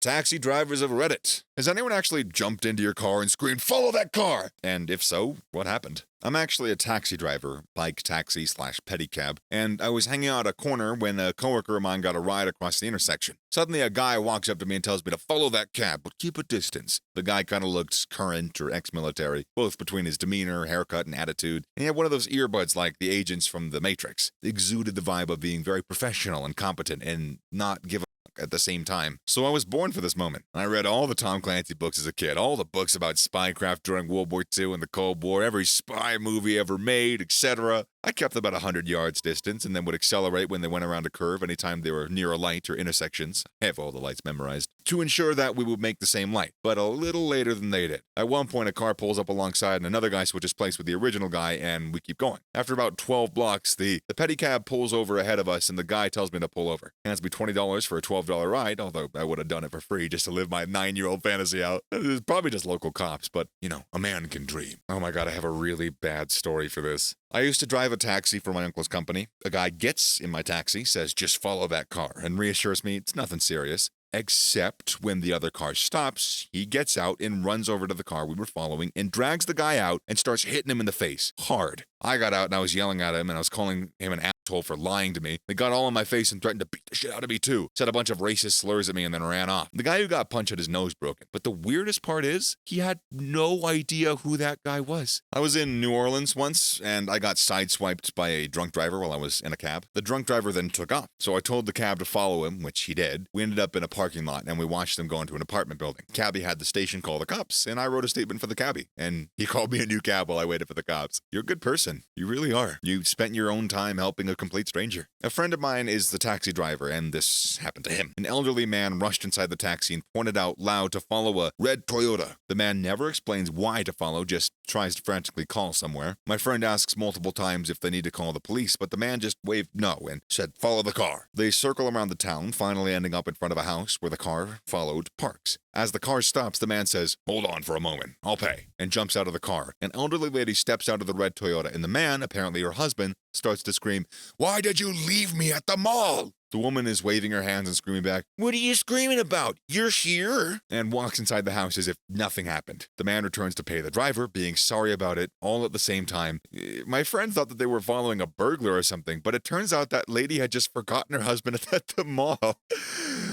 taxi drivers of Reddit. Has anyone actually jumped into your car and screamed, "Follow that car"? And if so, what happened? I'm actually a taxi driver, bike taxi / pedicab, and I was hanging out at a corner when a coworker of mine got a ride across the intersection. Suddenly a guy walks up to me and tells me to follow that cab, but keep a distance. The guy kind of looked current or ex-military, both between his demeanor, haircut, and attitude, and he had one of those earbuds like the agents from The Matrix. It exuded the vibe of being very professional and competent and not give a at the same time. So I was born for this moment. I read all the Tom Clancy books as a kid, all the books about spycraft during World War II and the Cold War, every spy movie ever made, etc. I kept about 100 yards distance and then would accelerate when they went around a curve anytime they were near a light or intersections. I have all the lights memorized. To ensure that we would make the same light, but a little later than they did. At one point, a car pulls up alongside and another guy switches place with the original guy and we keep going. After about 12 blocks, the pedicab pulls over ahead of us and the guy tells me to pull over. Hands me $20 for a $12 ride, although I would have done it for free just to live my 9-year-old fantasy out. It's probably just local cops, but, a man can dream. Oh my God, I have a really bad story for this. I used to drive a taxi for my uncle's company. A guy gets in my taxi, says, "Just follow that car," and reassures me it's nothing serious. Except when the other car stops, he gets out and runs over to the car we were following and drags the guy out and starts hitting him in the face. Hard. I got out and I was yelling at him and I was calling him an asshole for lying to me. He got all in my face and threatened to beat the shit out of me too. Said a bunch of racist slurs at me and then ran off. The guy who got punched had his nose broken. But the weirdest part is, he had no idea who that guy was. I was in New Orleans once and I got sideswiped by a drunk driver while I was in a cab. The drunk driver then took off. So I told the cab to follow him, which he did. We ended up in a parking lot and we watched them go into an apartment building. Cabbie had the station call the cops and I wrote a statement for the cabbie. And he called me a new cab while I waited for the cops. You're a good person. You really are. You spent your own time helping a complete stranger. A friend of mine is the taxi driver, and this happened to him. An elderly man rushed inside the taxi and pointed out loud to follow a red Toyota. The man never explains why to follow, just tries to frantically call somewhere. My friend asks multiple times if they need to call the police, but the man just waved no and said, "Follow the car." They circle around the town, finally ending up in front of a house where the car followed parks. As the car stops, the man says, "Hold on for a moment, I'll pay," and jumps out of the car. An elderly lady steps out of the red Toyota, and the man, apparently her husband, starts to scream, "Why did you leave me at the mall?" The woman is waving her hands and screaming back, "What are you screaming about? You're here!" and walks inside the house as if nothing happened. The man returns to pay the driver, being sorry about it, all at the same time. My friend thought that they were following a burglar or something, but it turns out that lady had just forgotten her husband at the mall.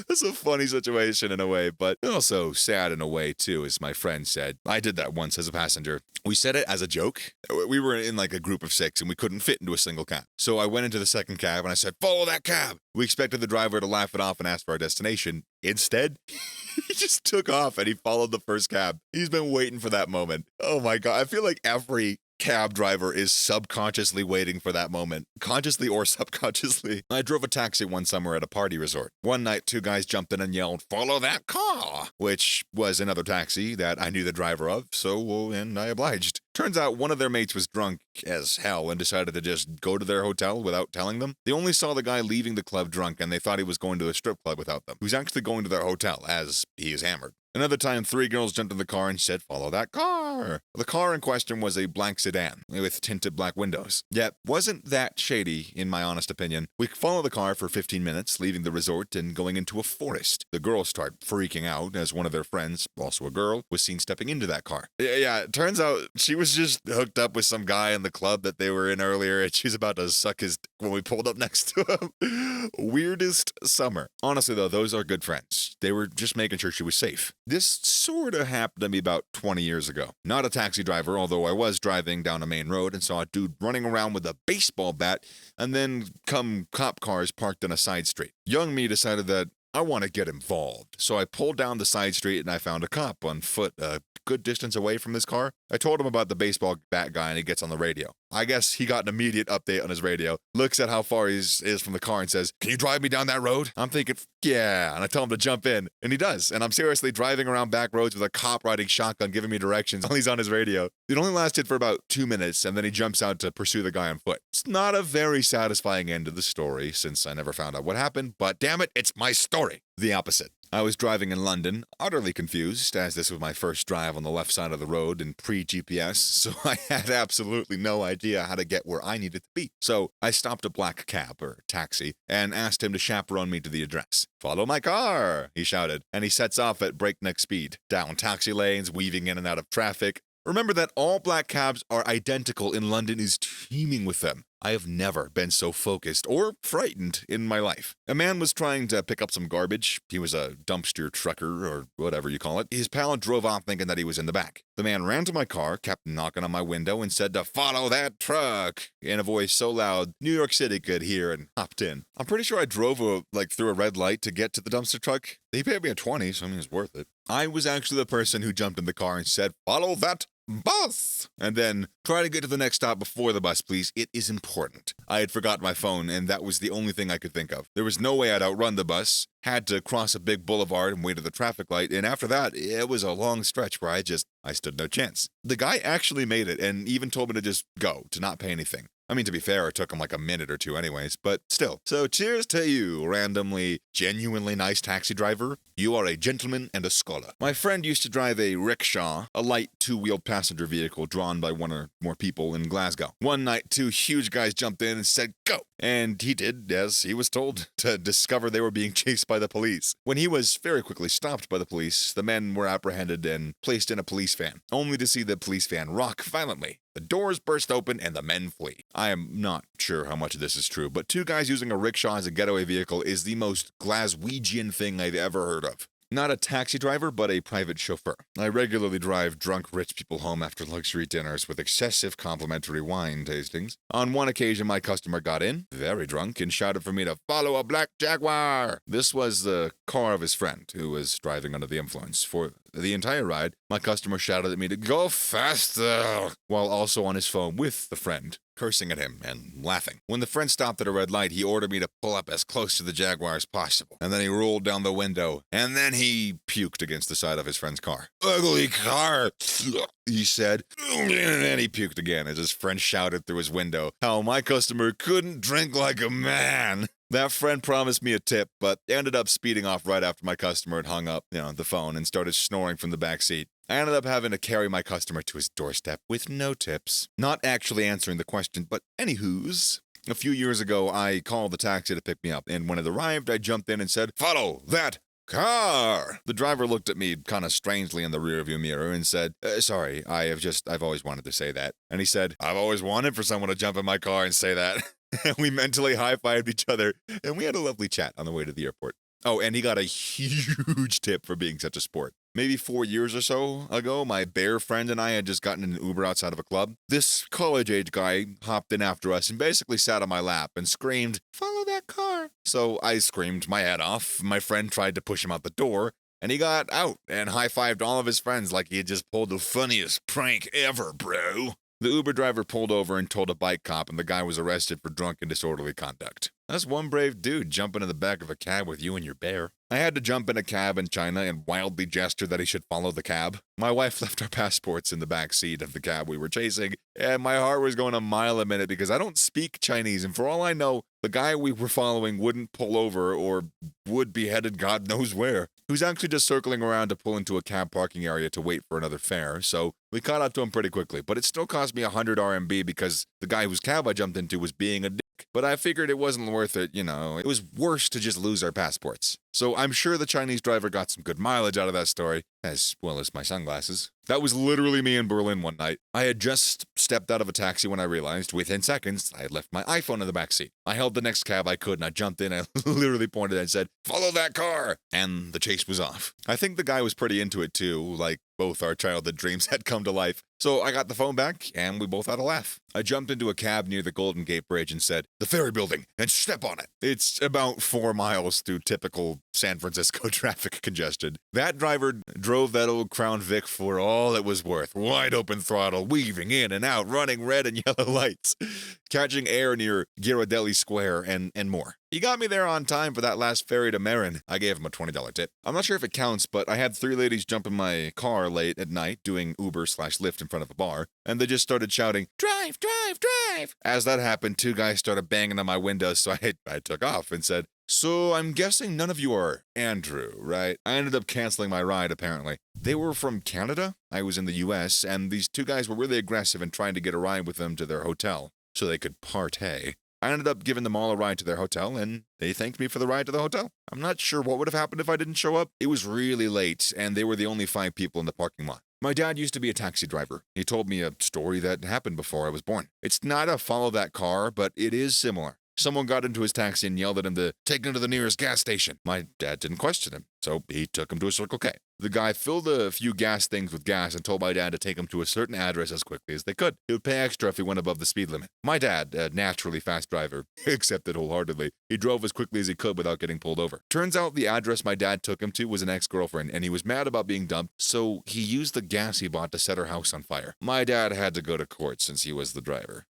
That's a funny situation in a way, but also sad in a way too, as my friend said. I did that once as a passenger. We said it as a joke. We were in like a group of 6 and we couldn't fit into a single cab. So I went into the second cab and I said, "Follow that cab." We expected the driver to laugh it off and ask for our destination. Instead, he just took off and he followed the first cab. He's been waiting for that moment. Oh my God. I feel like every cab driver is subconsciously waiting for that moment, consciously or subconsciously. I drove a taxi one summer at a party resort. One night, 2 guys jumped in and yelled, "Follow that car," which was another taxi that I knew the driver of, and I obliged. Turns out one of their mates was drunk as hell and decided to just go to their hotel without telling them. They only saw the guy leaving the club drunk and they thought he was going to a strip club without them. He was actually going to their hotel as he is hammered. Another time, 3 girls jumped in the car and said, "Follow that car." The car in question was a black sedan with tinted black windows. Yet, wasn't that shady, in my honest opinion. We followed the car for 15 minutes, leaving the resort and going into a forest. The girls start freaking out as one of their friends, also a girl, was seen stepping into that car. Yeah, it turns out she was just hooked up with some guy in the club that they were in earlier, and she's about to suck his dick when we pulled up next to him. Weirdest summer. Honestly, though, those are good friends. They were just making sure she was safe. This sort of happened to me about 20 years ago. Not a taxi driver, although I was driving down a main road and saw a dude running around with a baseball bat, and then come cop cars parked on a side street. Young me decided that I want to get involved. So I pulled down the side street and I found a cop on foot a good distance away from this car. I told him about the baseball bat guy and he gets on the radio. I guess he got an immediate update on his radio, looks at how far he is from the car and says, "Can you drive me down that road?" I'm thinking, yeah, and I tell him to jump in, and he does. And I'm seriously driving around back roads with a cop riding shotgun giving me directions while he's on his radio. It only lasted for about 2 minutes, and then he jumps out to pursue the guy on foot. It's not a very satisfying end to the story, since I never found out what happened, but damn it, it's my story. The opposite. I was driving in London, utterly confused, as this was my first drive on the left side of the road in pre-GPS, so I had absolutely no idea how to get where I needed to be. So I stopped a black cab, or taxi, and asked him to chaperone me to the address. "Follow my car," he shouted, and he sets off at breakneck speed, down taxi lanes, weaving in and out of traffic. Remember that all black cabs are identical and London is teeming with them. I have never been so focused or frightened in my life. A man was trying to pick up some garbage. He was a dumpster trucker, or whatever you call it. His pal drove off thinking that he was in the back. The man ran to my car, kept knocking on my window, and said to follow that truck in a voice so loud New York City could hear, and hopped in. I'm pretty sure I drove through a red light to get to the dumpster truck. They paid me a 20, so I mean, it's worth it. I was actually the person who jumped in the car and said, "Follow that bus," and then try to get to the next stop before the bus, please. It is important. I had forgotten my phone, and that was the only thing I could think of. There was no way I'd outrun the bus. Had to cross a big boulevard and wait at the traffic light, and after that, it was a long stretch where I stood no chance. The guy actually made it, and even told me to just go, to not pay anything. I mean, to be fair, it took him like a minute or two anyways, but still. So cheers to you, randomly, genuinely nice taxi driver. You are a gentleman and a scholar. My friend used to drive a rickshaw, a light two-wheeled passenger vehicle drawn by one or more people in Glasgow. One night, two huge guys jumped in and said, "Go!" And he did, as he was told, to discover they were being chased by the police. When he was very quickly stopped by the police, the men were apprehended and placed in a police van, only to see the police van rock violently. The doors burst open and the men flee. I am not sure how much of this is true, but two guys using a rickshaw as a getaway vehicle is the most Glaswegian thing I've ever heard of. Not a taxi driver, but a private chauffeur. I regularly drive drunk rich people home after luxury dinners with excessive complimentary wine tastings. On one occasion, my customer got in, very drunk, and shouted for me to follow a black Jaguar. This was the car of his friend, who was driving under the influence. For the entire ride, my customer shouted at me to go faster, while also on his phone with the friend, cursing at him and laughing. When the friend stopped at a red light, he ordered me to pull up as close to the Jaguar as possible. And then he rolled down the window, and then he puked against the side of his friend's car. "Ugly car," he said. And then he puked again as his friend shouted through his window how my customer couldn't drink like a man. That friend promised me a tip, but ended up speeding off right after my customer had hung up, the phone and started snoring from the back seat. I ended up having to carry my customer to his doorstep with no tips. Not actually answering the question, but anywho's. A few years ago, I called the taxi to pick me up, and when it arrived, I jumped in and said, "Follow that car." The driver looked at me kind of strangely in the rearview mirror and said, "Sorry, I've always wanted to say that." And he said, "I've always wanted for someone to jump in my car and say that." And we mentally high-fived each other, and we had a lovely chat on the way to the airport. Oh, and he got a huge tip for being such a sport. Maybe 4 years or so ago, my bear friend and I had just gotten in an Uber outside of a club. This college-age guy hopped in after us and basically sat on my lap and screamed, "Follow that car." So I screamed my head off. My friend tried to push him out the door, and he got out and high-fived all of his friends like he had just pulled the funniest prank ever, bro. The Uber driver pulled over and told a bike cop, and the guy was arrested for drunk and disorderly conduct. That's one brave dude jumping in the back of a cab with you and your bear. I had to jump in a cab in China and wildly gesture that he should follow the cab. My wife left our passports in the back seat of the cab we were chasing, and my heart was going a mile a minute because I don't speak Chinese, and for all I know, the guy we were following wouldn't pull over or would be headed God knows where. He was actually just circling around to pull into a cab parking area to wait for another fare, so we caught up to him pretty quickly, but it still cost me 100 RMB because the guy whose cab I jumped into was being a dick. But I figured it wasn't worth it, it was worse to just lose our passports. So I'm sure the Chinese driver got some good mileage out of that story, as well as my sunglasses. That was literally me in Berlin one night. I had just stepped out of a taxi when I realized, within seconds, I had left my iPhone in the back seat. I held the next cab I could, and I jumped in, I literally pointed and said, "Follow that car!" And the chase was off. I think the guy was pretty into it too, like both our childhood dreams had come to life. So I got the phone back, and we both had a laugh. I jumped into a cab near the Golden Gate Bridge and said, "The ferry building, and step on it." It's about 4 miles through typical San Francisco traffic congestion. That driver drove that old Crown Vic for all it was worth. Wide open throttle, weaving in and out, running red and yellow lights, catching air near Ghirardelli Square, and more. He got me there on time for that last ferry to Marin. I gave him a $20 tip. I'm not sure if it counts, but I had 3 ladies jump in my car late at night doing Uber/Lyft in front of a bar, and they just started shouting, "Drive, drive, drive!" As that happened, 2 guys started banging on my window, so I took off and said, So I'm guessing none of you are Andrew, right? I ended up canceling my ride, apparently. They were from Canada. I was in the US, and these two guys were really aggressive in trying to get a ride with them to their hotel so they could partay. I ended up giving them all a ride to their hotel, and they thanked me for the ride to the hotel. I'm not sure what would have happened if I didn't show up. It was really late, and they were the only 5 people in the parking lot. My dad used to be a taxi driver. He told me a story that happened before I was born. It's not a follow that car, but it is similar. Someone got into his taxi and yelled at him to take him to the nearest gas station. My dad didn't question him, so he took him to a Circle K. The guy filled a few gas things with gas and told my dad to take him to a certain address as quickly as they could. He would pay extra if he went above the speed limit. My dad, a naturally fast driver, accepted wholeheartedly. He drove as quickly as he could without getting pulled over. Turns out the address my dad took him to was an ex-girlfriend, and he was mad about being dumped, so he used the gas he bought to set her house on fire. My dad had to go to court since he was the driver.